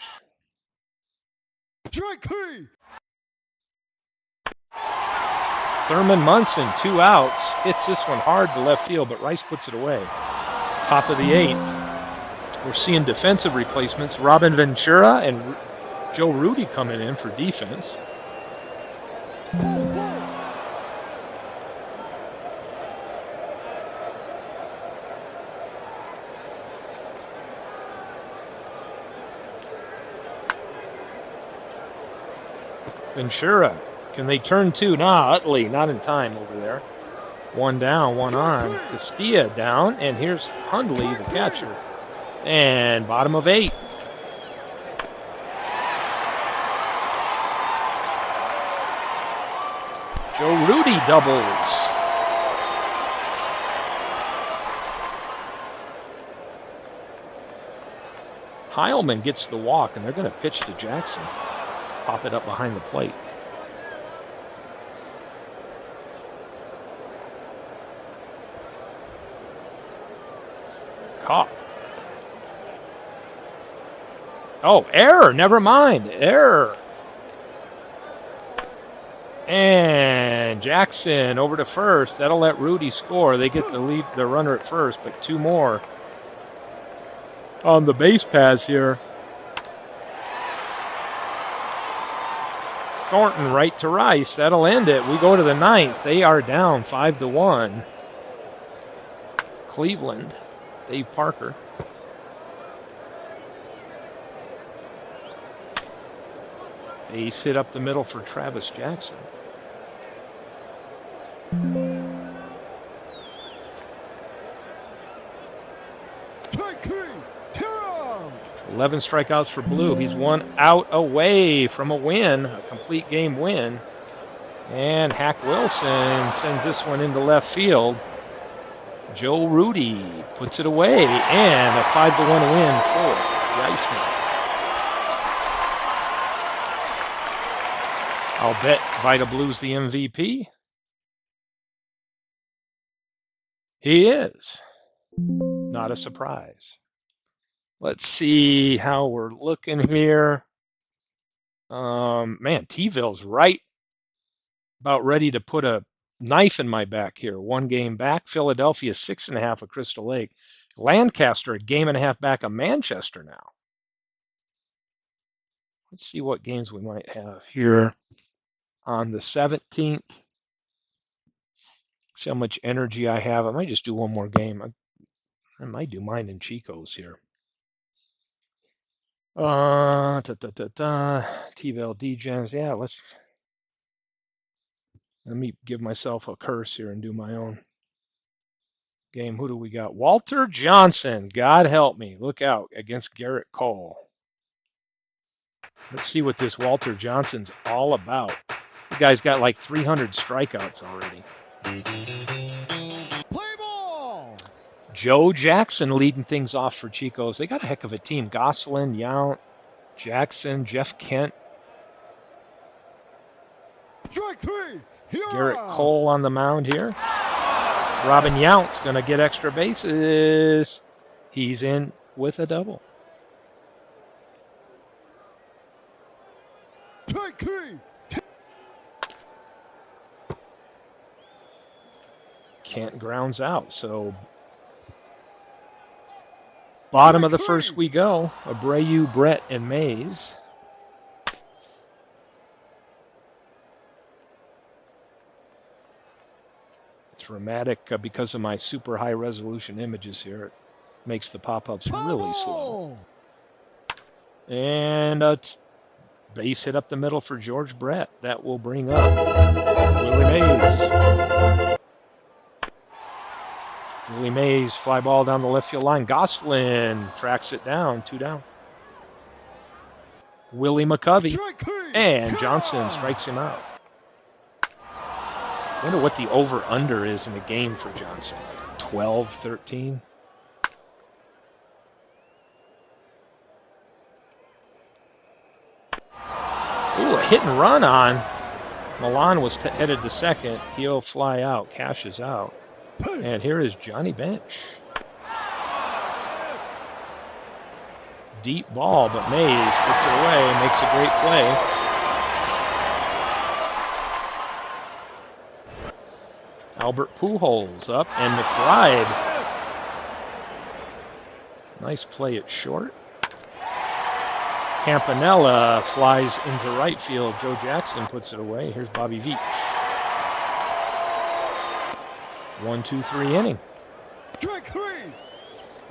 Strike 3. Thurman Munson, 2 outs. Hits this one hard to left field, but Rice puts it away. Top of the 8th. We're seeing defensive replacements. Robin Ventura and Joe Rudy coming in for defense. Ventura, can they turn 2? Nah, Utley, not in time over there. 1 down, 1 on. Castilla down, and here's Hundley, the catcher. And bottom of 8. Joe Rudy doubles. Heilman gets the walk, and they're going to pitch to Jackson. Pop it up behind the plate. Caught. Oh, error. Never mind. Error. And Jackson over to first. That'll let Rudy score. They get the lead, the runner at first, but 2 more on the base paths here. Thornton right to Rice. That'll end it. We go to the 9th. They are down 5-1. Cleveland. Dave Parker. Ace hit up the middle for Travis Jackson. 11 strikeouts for Blue. He's 1 out away from a win, a complete game win. And Hack Wilson sends this one into left field. Joe Rudy puts it away, and a 5-1 win for the Iceman. I'll bet Vita Blue's the MVP. He is. Not a surprise. Let's see how we're looking here. Man, T-Ville's right about ready to put a knife in my back here. 1 game back. Philadelphia 6.5 of Crystal Lake. Lancaster a game and a half back of Manchester now. Let's see what games we might have here on the 17th. See how much energy I have. I might just do one more game. I might do mine and Chico's here. T-Ville D-Gens. Yeah, let me give myself a curse here and do my own game. Who do we got? Walter Johnson. God help me. Look out against Garrett Cole. Let's see what this Walter Johnson's all about. The guy's got like 300 strikeouts already. Play ball. Joe Jackson leading things off for Chico's. They got a heck of a team. Gosselin, Yount, Jackson, Jeff Kent. Strike 3. Garrett Cole on the mound here. Robin Yount's going to get extra bases. He's in with a double. Strike 3. Kent grounds out. So bottom of the first we go. Abreu, Brett, and Mays. Dramatic because of my super high resolution images here. It makes the pop-ups really slow. And a base hit up the middle for George Brett. That will bring up Willie Mays. Willie Mays, fly ball down the left field line. Gosselin tracks it down, 2 down. Willie McCovey, and Johnson strikes him out. I wonder what the over-under is in the game for Johnson. 12, 13? Ooh, a hit and run on. Milan was headed to second. He'll fly out, cashes out. And here is Johnny Bench. Deep ball, but Mays puts it away, makes a great play. Albert Pujols up, and McBride. Nice play at short. Campanella flies into right field. Joe Jackson puts it away. Here's Bobby Veach. 1-2-3 inning.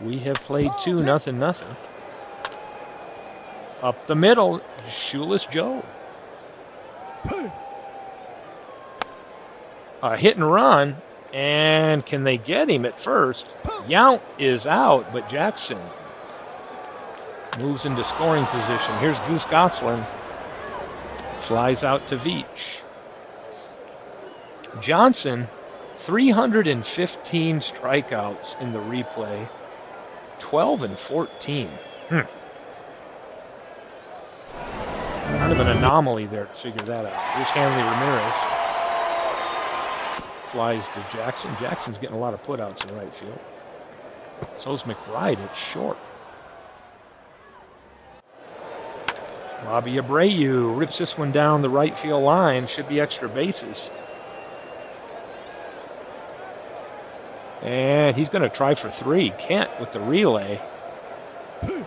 We have played 2, nothing. Up the middle, Shoeless Joe. A hit and run, and can they get him at first? Yount is out, but Jackson moves into scoring position. Here's Goose Gosselin. Flies out to Veach. Johnson, 315 strikeouts in the replay. 12 and 14. Kind of an anomaly there to figure that out. Here's Hanley Ramirez. Flies to Jackson. Jackson's getting a lot of putouts in right field. So's McBride at short. Robbie Abreu rips this one down the right field line. Should be extra bases. And he's going to try for 3. Kent with the relay. And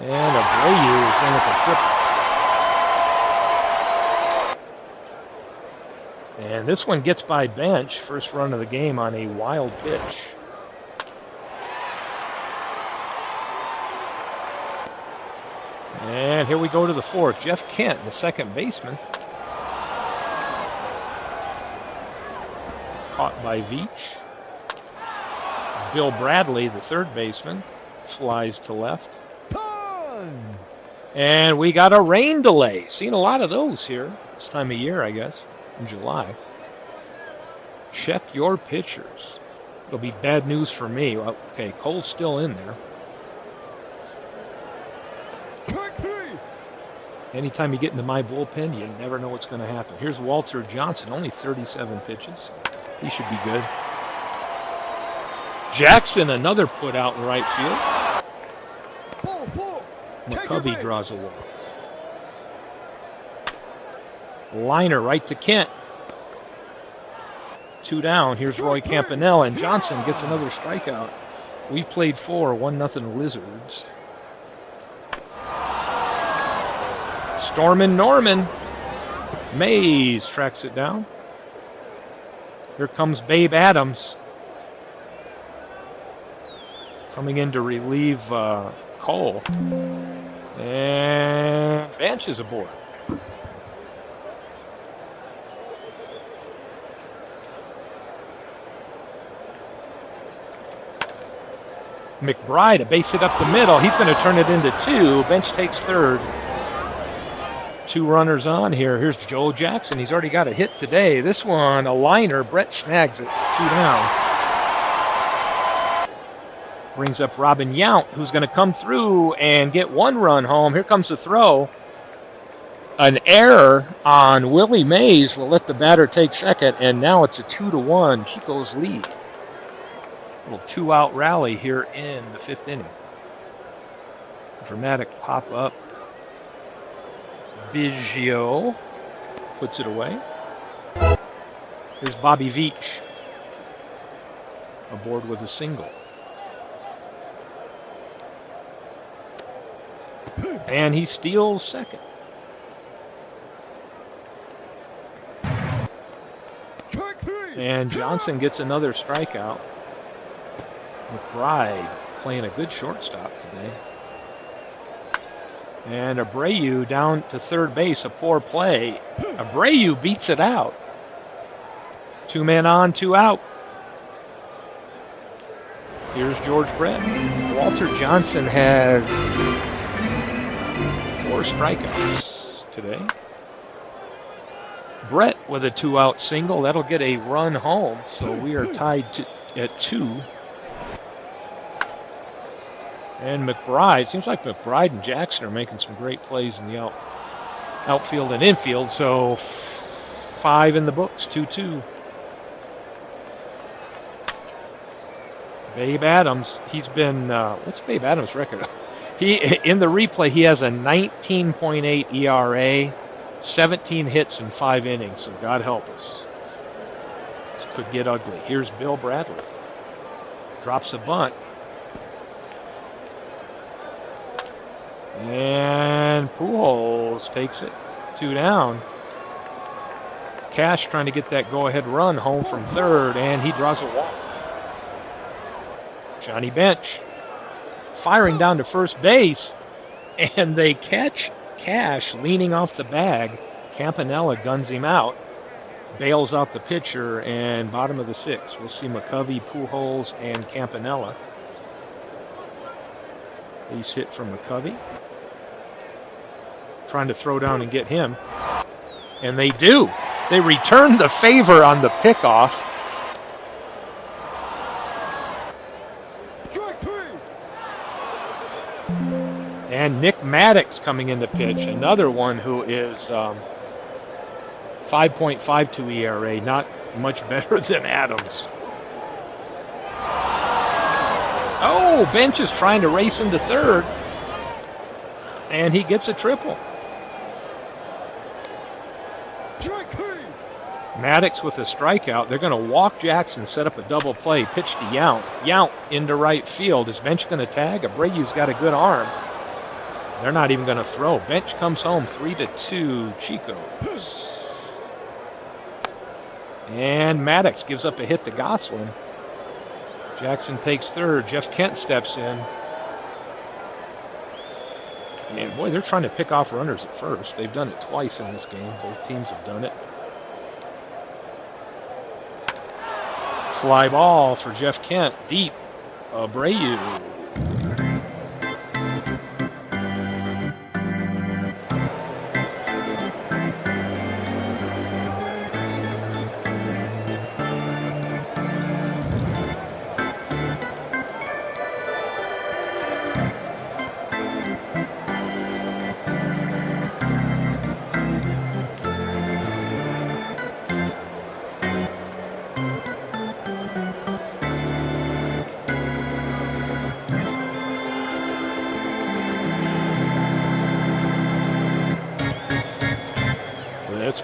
Abreu is in with a triple. And this one gets by Bench. First run of the game on a wild pitch. And here we go to the 4th. Jeff Kent, the second baseman. Caught by Veach. Bill Bradley, the third baseman, flies to left. And we got a rain delay. Seen a lot of those here this time of year, I guess. in July. Check your pitchers. It'll be bad news for me. Well, okay, Cole's still in there. Strike 3. Anytime you get into my bullpen, you never know what's going to happen. Here's Walter Johnson, only 37 pitches. He should be good. Jackson, another put out in right field. Ball 4. McCovey draws a walk. Liner right to Kent. 2 down. Here's Roy Campanella, and Johnson gets another strikeout. We've played 4, 1-0 Lizards. Stormin' Norman. Mays tracks it down. Here comes Babe Adams. Coming in to relieve Cole. And Bench is aboard. McBride, a base hit up the middle. He's going to turn it into 2. Bench takes third. 2 runners on here. Here's Joe Jackson. He's already got a hit today. This one, a liner. Brett snags it. 2 down. Brings up Robin Yount, who's going to come through and get 1 run home. Here comes the throw. An error on Willie Mays will let the batter take second, and now it's a 2-1 Chico's lead. Little 2-out rally here in the 5th inning. Dramatic pop-up. Biggio puts it away. Here's Bobby Veach aboard with a single. And he steals second. And Johnson gets another strikeout. McBride playing a good shortstop today. And Abreu down to third base, a poor play. Abreu beats it out. 2 men on, 2 out. Here's George Brett. Walter Johnson has 4 strikeouts today. Brett with a 2-out single. That'll get a run home, so we are tied at 2. And McBride, seems like McBride and Jackson are making some great plays in the outfield and infield. So 5 in the books, 2-2. Babe Adams, he's been, what's Babe Adams' record? In the replay, he has a 19.8 ERA, 17 hits in 5 innings. So God help us. This could get ugly. Here's Bill Bradley. Drops a bunt. And Pujols takes it. 2 down. Cash trying to get that go-ahead run home from third, and he draws a walk. Johnny Bench firing down to first base, and they catch Cash leaning off the bag. Campanella guns him out, bails out the pitcher, and bottom of the 6th. We'll see McCovey, Pujols, and Campanella. Base hit from McCovey. Trying to throw down and get him. And they do. They return the favor on the pickoff. Strike 3. And Nick Maddox coming in to pitch. Another one who is 5.52 ERA. Not much better than Adams. Oh, Bench is trying to race into third. And he gets a triple. Strike 3. Maddox with a strikeout. They're going to walk Jackson, set up a double play, pitch to Yount. Yount into right field. Is Bench going to tag? Abreu's got a good arm. They're not even going to throw. Bench comes home 3-2 Chico's. And Maddox gives up a hit to Gosselin. Jackson takes third. Jeff Kent steps in. And boy, they're trying to pick off runners at first. They've done it twice in this game. Both teams have done it. Fly ball for Jeff Kent. Deep. Abreu.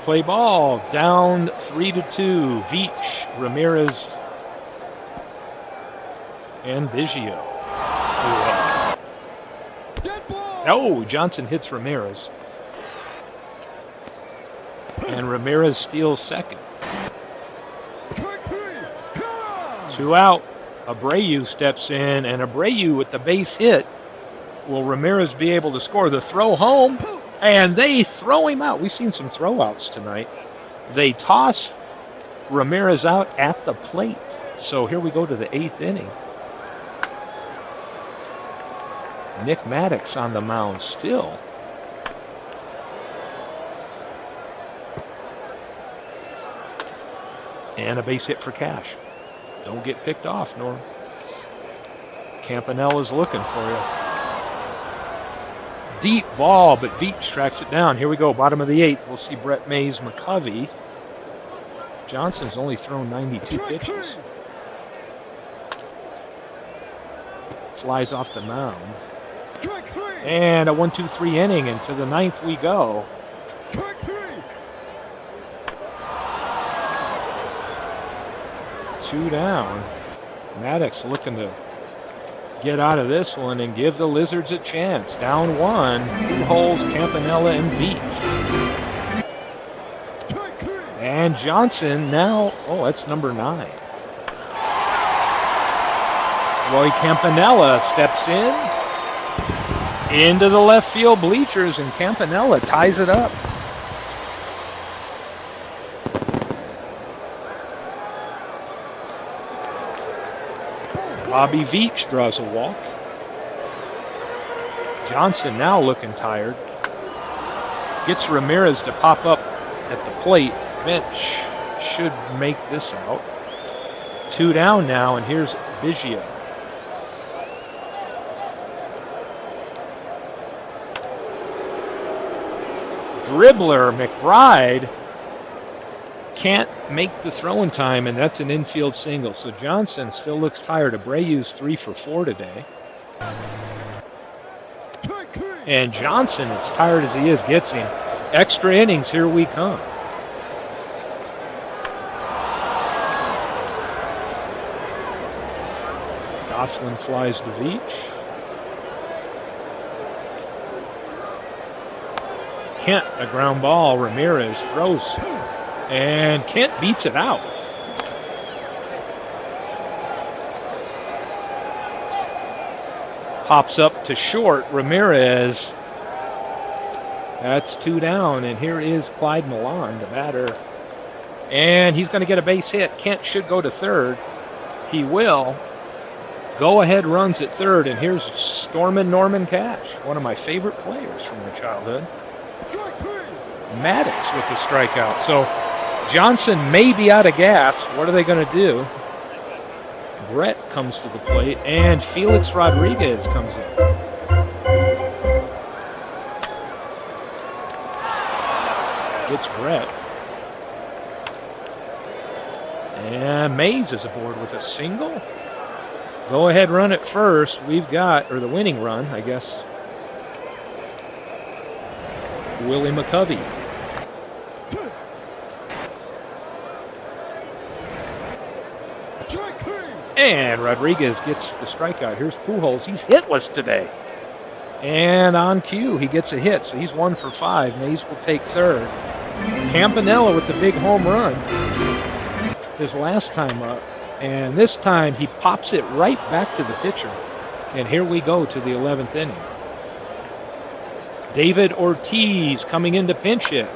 play ball. Down 3-2. Veach, Ramirez, and Biggio. Dead ball. Oh, Johnson hits Ramirez. And Ramirez steals second. Strike 3. Yeah. 2 out. Abreu steps in, and Abreu with the base hit. Will Ramirez be able to score the throw home? And they throw him out. We've seen some throwouts tonight. They toss Ramirez out at the plate. So here we go to the 8th inning. Nick Maddox on the mound still. And a base hit for Cash. Don't get picked off, Norm. Campanella's looking for you. Deep ball, but Veach tracks it down. Here we go, bottom of the 8th. We'll see Brett Mays, McCovey. Johnson's only thrown 92 pitches. Flies off the mound. And a 1-2-3 inning, and to the 9th we go. 2 down. Maddox looking to get out of this one and give the Lizards a chance. Down 1. Pujols, Campanella, and Veach. And Johnson now, oh, that's number 9. Roy Campanella steps in into the left field bleachers, and Campanella ties it up. Bobby Veach draws a walk. Johnson now looking tired. Gets Ramirez to pop up at the plate. Bench should make this out. 2 down now, and here's Biggio. Dribbler McBride can't make the throw in time, and that's an infield single. So Johnson still looks tired. Abreu's 3 for 4 today. And Johnson, as tired as he is, gets him. Extra innings, here we come. Gosselin flies to Veach. Kent, a ground ball. Ramirez throws. And Kent beats it out. Pops up to short. Ramirez. That's 2 down. And here is Clyde Milan, the batter. And he's going to get a base hit. Kent should go to third. He will. Go ahead runs at third. And here's Stormin' Norman Cash, one of my favorite players from my childhood. Maddox with the strikeout. So Johnson may be out of gas. What are they going to do? Brett comes to the plate, and Felix Rodriguez comes in. It's Brett. And Mays is aboard with a single. Go ahead run at first. We've got, or the winning run, I guess, Willie McCovey. And Rodriguez gets the strikeout. Here's Pujols. He's hitless today. And on cue, he gets a hit. So he's 1 for 5. Mays will take third. Campanella with the big home run. His last time up. And this time he pops it right back to the pitcher. And here we go to the 11th inning. David Ortiz coming in to pinch hit.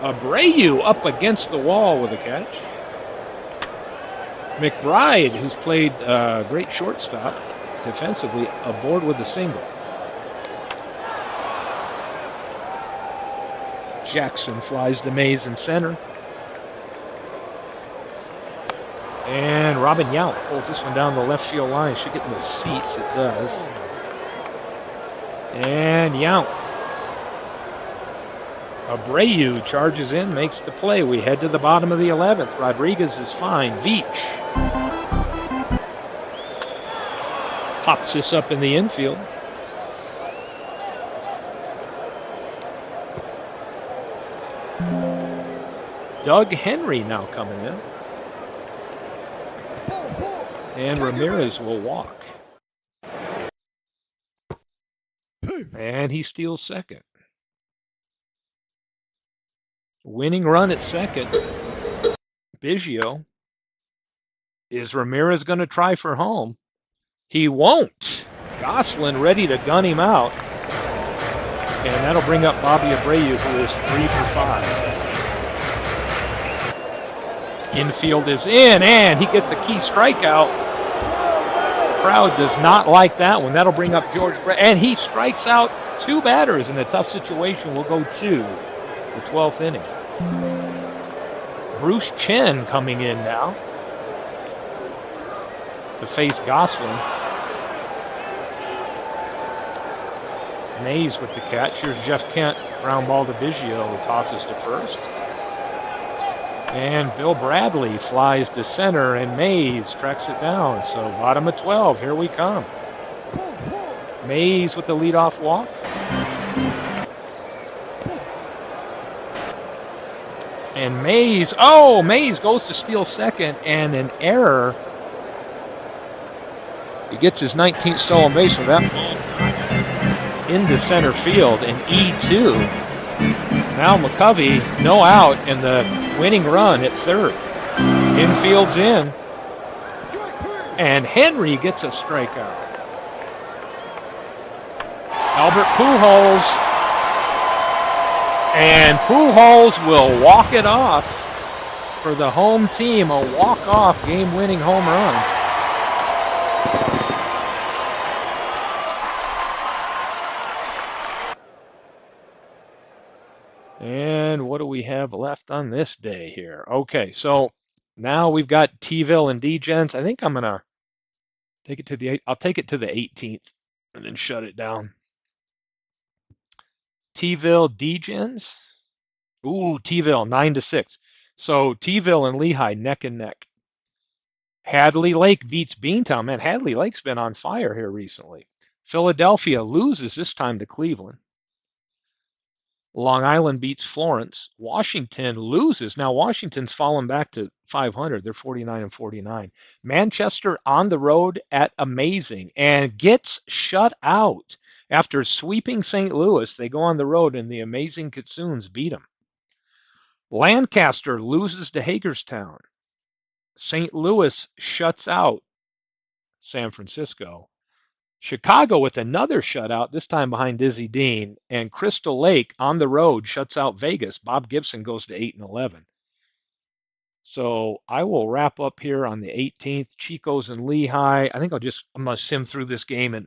Abreu up against the wall with a catch. McBride, who's played great shortstop defensively, aboard with a single. Jackson flies to Mays in center. And Robin Yount pulls this one down the left field line. Should get in the seats. It does. And Yount. Abreu charges in, makes the play. We head to the bottom of the 11th. Rodriguez is fine. Veach pops this up in the infield. Doug Henry now coming in. Ball four. And Take your Ramirez base. will walk. And he steals second. Winning run at second. Biggio. Is Ramirez going to try for home? He won't. Goslin ready to gun him out. And that'll bring up Bobby Abreu, who is 3 for 5. Infield is in, and he gets a key strikeout. Crowd does not like that one. That'll bring up George Brett, and he strikes out 2 batters in a tough situation. Will go 2, the 12th inning. Bruce Chen coming in now to face Goslin. Mays with the catch. Here's Jeff Kent. Ground ball to Biggio. Tosses to first. And Bill Bradley flies to center, and Mays tracks it down. So bottom of 12. Here we come. Mays with the leadoff walk. And Mays goes to steal second, and an error. He gets his 19th stolen base from that ball into center field, and E2. Now McCovey, no out, and the winning run at third. Infield's in, and Henry gets a strikeout. Albert Pujols, and Pujols will walk it off for the home team, a walk-off game-winning home run. And what do we have left on this day here? Okay, so now we've got T-Ville and D-Gens. I think I'm gonna take it to the I'll take it to the 18th and then shut it down. T-Ville, D-Gens. Ooh, T-Ville 9-6. So T-Ville and Lehigh neck and neck. Hadley Lake beats Beantown. Man, Hadley Lake's been on fire here recently. Philadelphia loses this time to Cleveland. Long Island beats Florence. Washington loses. Now Washington's fallen back to 500. They're 49 and 49. Manchester on the road at Amazing and gets shut out. After sweeping St. Louis, they go on the road and the Amazing Kitsunes beat them. Lancaster loses to Hagerstown. St. Louis shuts out San Francisco. Chicago with another shutout, this time behind Dizzy Dean, and Crystal Lake on the road shuts out Vegas. Bob Gibson goes to 8 and 11. So I will wrap up here on the 18th. Chico's and Lehigh. I think I'm gonna sim through this game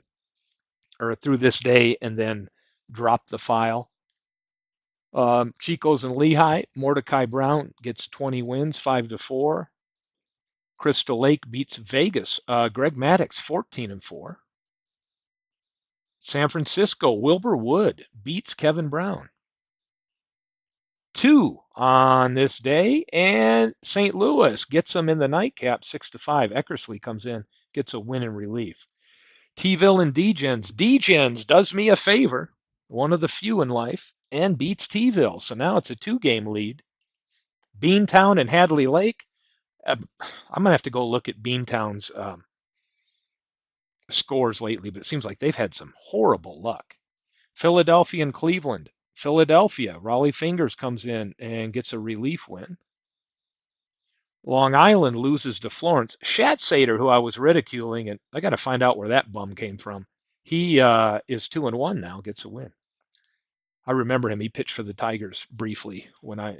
or through this day and then drop the file. Chico's and Lehigh. Mordecai Brown gets 20 wins, 5-4. Crystal Lake beats Vegas. Greg Maddox 14 and 4. San Francisco, Wilbur Wood beats Kevin Brown. 2 on this day, and St. Louis gets them in the nightcap 6-5. Eckersley comes in, gets a win in relief. T-Ville and D-Gens. D-Gens does me a favor, one of the few in life, and beats T-Ville. So now it's a 2-game lead. Beantown and Hadley Lake. I'm going to have to go look at Beantown's scores lately, but it seems like they've had some horrible luck. Philadelphia and Cleveland. Philadelphia, Raleigh Fingers comes in and gets a relief win. Long Island loses to Florence. Schatzeder, who I was ridiculing, and I got to find out where that bum came from. He is 2-1 now, gets a win. I remember him. He pitched for the Tigers briefly when I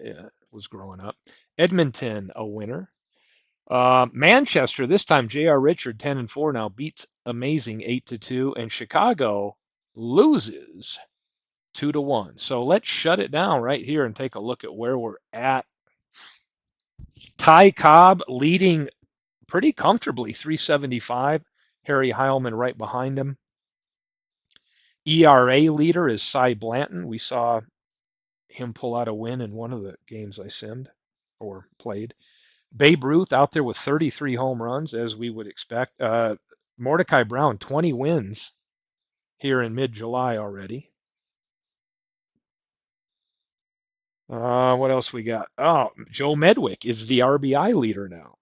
was growing up. Edmonton, a winner. Manchester, this time J.R. Richard, 10 and 4 now, beats Amazing 8-2, and Chicago loses 2-1. So let's shut it down right here and take a look at where we're at. Ty Cobb leading pretty comfortably, 375. Harry Heilman right behind him. ERA leader is Cy Blanton. We saw him pull out a win in one of the games I simmed or played. Babe Ruth out there with 33 home runs, as we would expect. Mordecai Brown, 20 wins here in mid-July already. What else we got? Oh, Joe Medwick is the RBI leader now.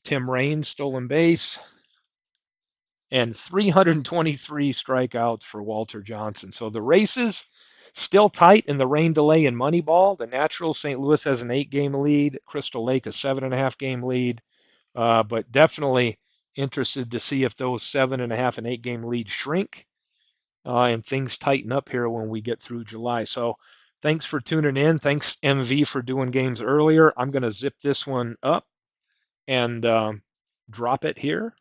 Tim Raines stolen base and 323 strikeouts for Walter Johnson. So the races still tight in the rain delay and Moneyball. The Naturals, St. Louis has an 8-game lead. Crystal Lake a 7.5-game lead. But definitely interested to see if those 7.5 and 8-game leads shrink and things tighten up here when we get through July. So thanks for tuning in. Thanks, MV, for doing games earlier. I'm going to zip this one up and drop it here.